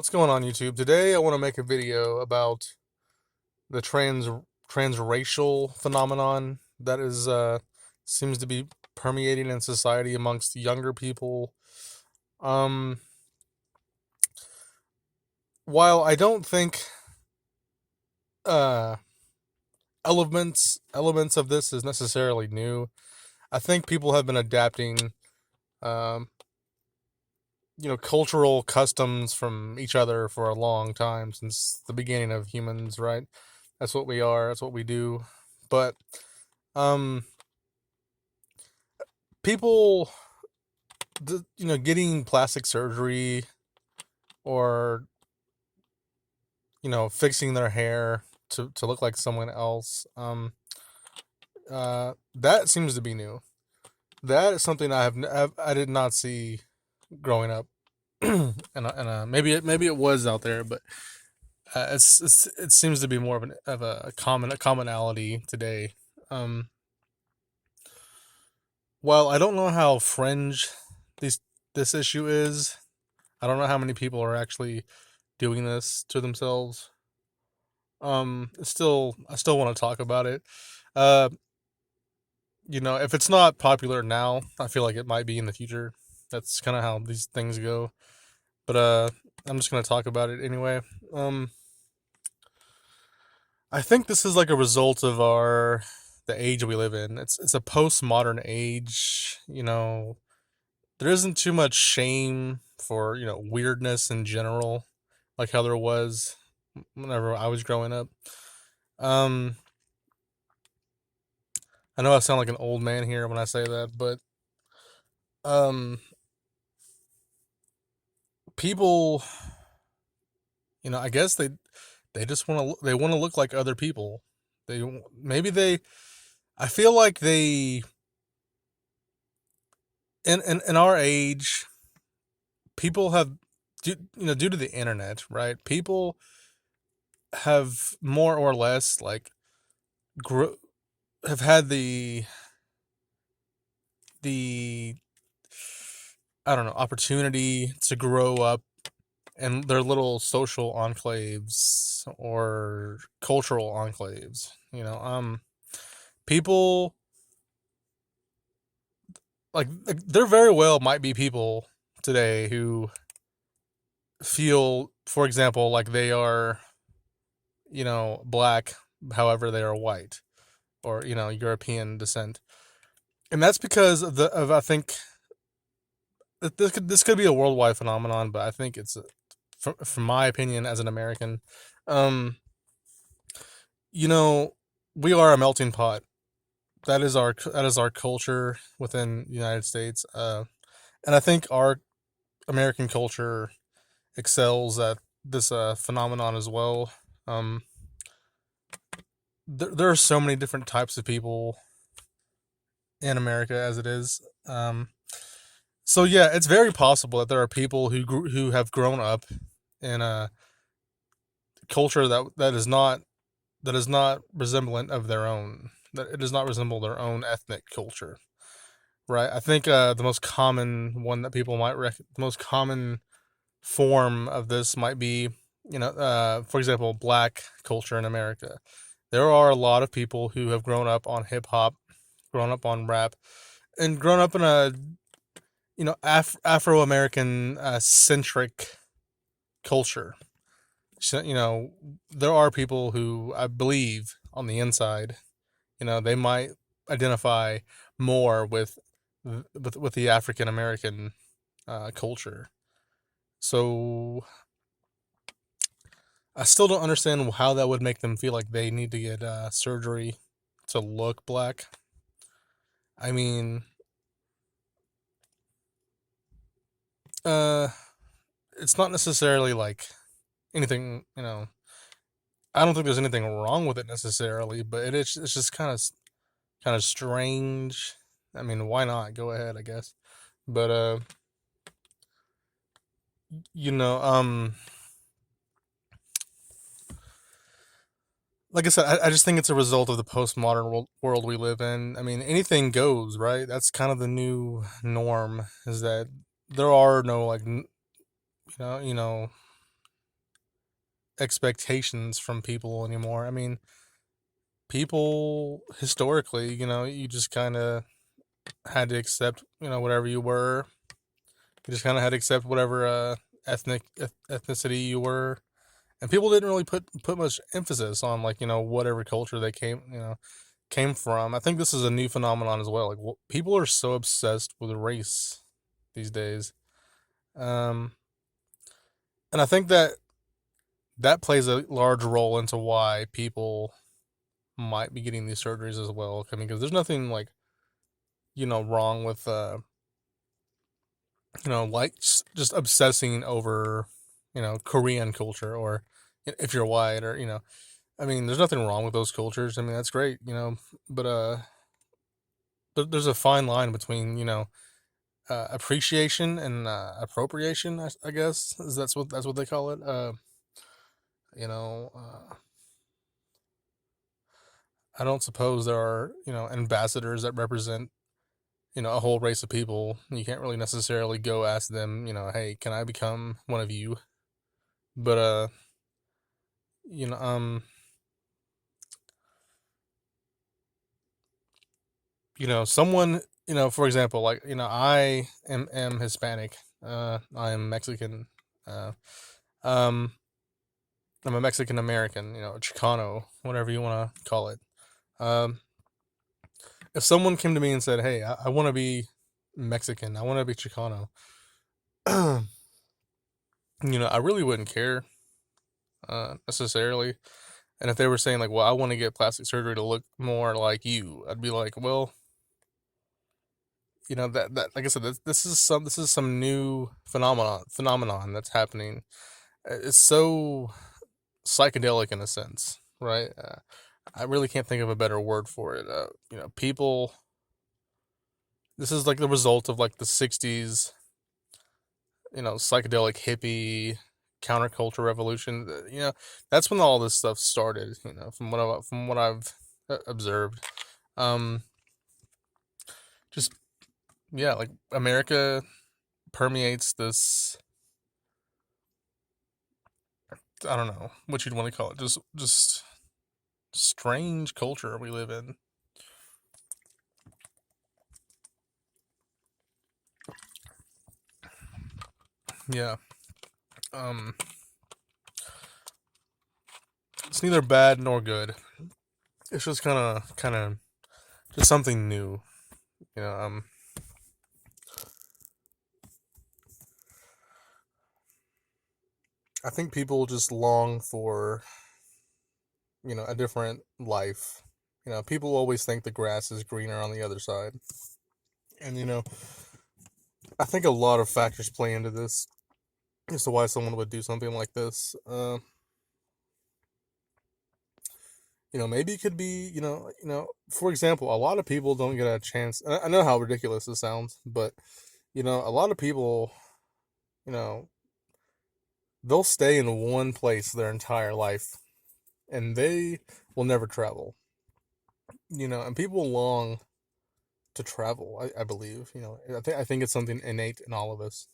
What's going on YouTube? Today I want to make a video about the transracial phenomenon that is seems to be permeating in society amongst younger people. Um while I don't think uh elements of this is necessarily new, I think people have been adapting um cultural customs from each other for a long time, since the beginning of humans, right? That's what we are, that's what we do. But um people, getting plastic surgery or fixing their hair to look like someone else, that seems to be new. That is something I did not see growing up. And maybe it was out there, but it seems to be more of a commonality today. um while I don't know how fringe these this issue is, I don't know how many people are actually doing this to themselves. I still want to talk about it. Uh, if it's not popular now, I feel like it might be in the future. That's kind of how these things go. But I'm just gonna talk about it anyway. Um, I think this is like a result of the age we live in. It's a postmodern age. There isn't too much shame for weirdness in general, like how there was whenever I was growing up. Um, I know I sound like an old man here when I say that, but um, people, I guess they just want to look like other people. They maybe they I feel like they in our age, people have due to the internet, right? People have more or less like gr- have had the I don't know, opportunity to grow up in their little social enclaves or cultural enclaves. People like there very well might be people today who feel, for example, like they are, black, however they are white, or European descent, and that's because of I think this could be a worldwide phenomenon, but I think it's from my opinion as an American, um, you know, we are a melting pot. That is our culture within the United States, and I think our American culture excels at this phenomenon as well. Um, there are so many different types of people in America as it is. So yeah, it's very possible that there are people who have grown up in a culture that is not resemblant of their own. That it does not resemble their own ethnic culture, right? I think the most common one that people might the most common form of this might be, for example, black culture in America. There are a lot of people who have grown up on hip hop, grown up on rap, and grown up in a Afro American centric culture. So, there are people who I believe on the inside, they might identify more with the African American culture. So I still don't understand how that would make them feel like they need to get surgery to look black. I mean, uh, it's not necessarily like anything. I don't think there's anything wrong with it necessarily, but it's just kind of strange. I mean, why not? Go ahead, I guess. But you know, um, like I said, I just think it's a result of the postmodern world we live in. I mean, anything goes, right? That's kind of the new norm. Is that there are no like, expectations from people anymore. I mean, people historically, you just kind of had to accept, whatever you were. You just kind of had to accept whatever ethnicity you were, and people didn't really put much emphasis on, like, whatever culture they came from. I think this is a new phenomenon as well. Like, people are so obsessed with race these days, um, and I think that plays a large role into why people might be getting these surgeries as well. I mean, because there's nothing, like, wrong with like, just obsessing over Korean culture, or if you're white, or I mean, there's nothing wrong with those cultures. I mean, that's great, but there's a fine line between appreciation and appropriation. I guess that's what they call it. You know, I don't suppose there are ambassadors that represent a whole race of people. You can't really necessarily go ask them, hey, can I become one of you? But you know, someone, for example, like, I am Hispanic. I am Mexican. Uh, um, I'm a Mexican American. Chicano, whatever you want to call it. Um, if someone came to me and said, "Hey, I want to be Mexican. I want to be Chicano," I really wouldn't care necessarily. And if they were saying, like, "Well, I want to get plastic surgery to look more like you," I'd be like, "Well, that like I said, this is some new phenomenon that's happening. It's so psychedelic in a sense, right? I really can't think of a better word for it. People. This is like the result of, like, the '60s, psychedelic hippie counterculture revolution. That's when all this stuff started. From what I've observed. Um, just, yeah, like, America permeates this. I don't know what you'd want to call it. Just strange culture we live in. Yeah. Um, it's neither bad nor good. It's just kind of just something new. You know. I think people just long for a different life. People always think the grass is greener on the other side, and I think a lot of factors play into this as to why someone would do something like this. Maybe it could be, for example, a lot of people don't get a chance. I know how ridiculous this sounds, but a lot of people, you know, they'll stay in one place their entire life, and they will never travel. And people long to travel. I believe. I think it's something innate in all of us.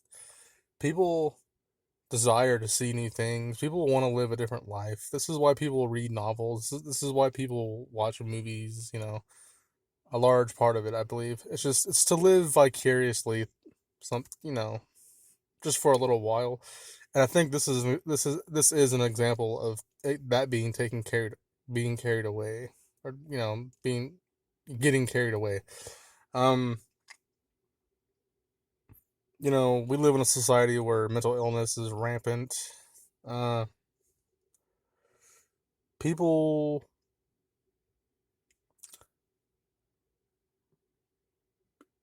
People desire to see new things. People want to live a different life. This is why people read novels. This is why people watch movies. A large part of it, I believe. It's to live vicariously, just for a little while. And I think this is an example of that being carried away, or being getting carried away. Um, we live in a society where mental illness is rampant. Uh, people,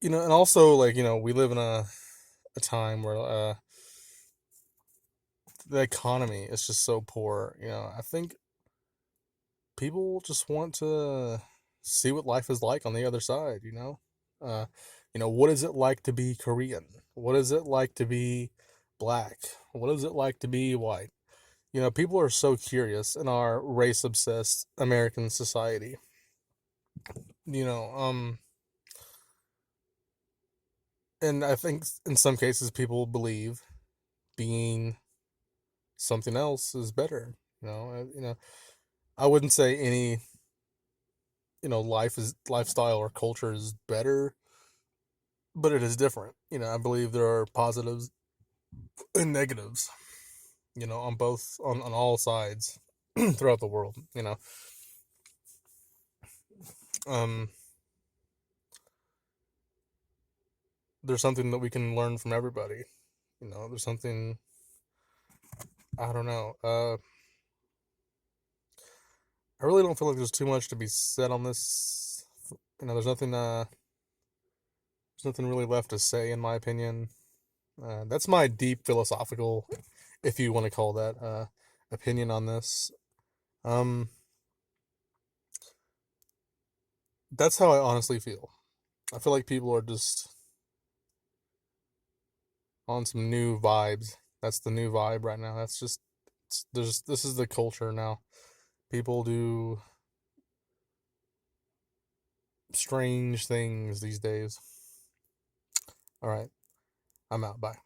and also, like, we live in a time where the economy is just so poor. I think people just want to see what life is like on the other side. Uh, what is it like to be Korean? What is it like to be black? What is it like to be white? People are so curious in our race obsessed American society. You know, um, and I think in some cases people believe being something else is better. I wouldn't say any lifestyle or culture is better, but it is different. I believe there are positives and negatives. On both on all sides throughout the world. Um, there's something that we can learn from everybody. There's something I don't know. I really don't feel like there's too much to be said on this. There's nothing really left to say in my opinion. That's my deep philosophical, if you want to call that, opinion on this. Um, that's how I honestly feel. I feel like people are just on some new vibes. That's the new vibe right now. That's just this is the culture now. People do strange things these days. All right, I'm out. Bye.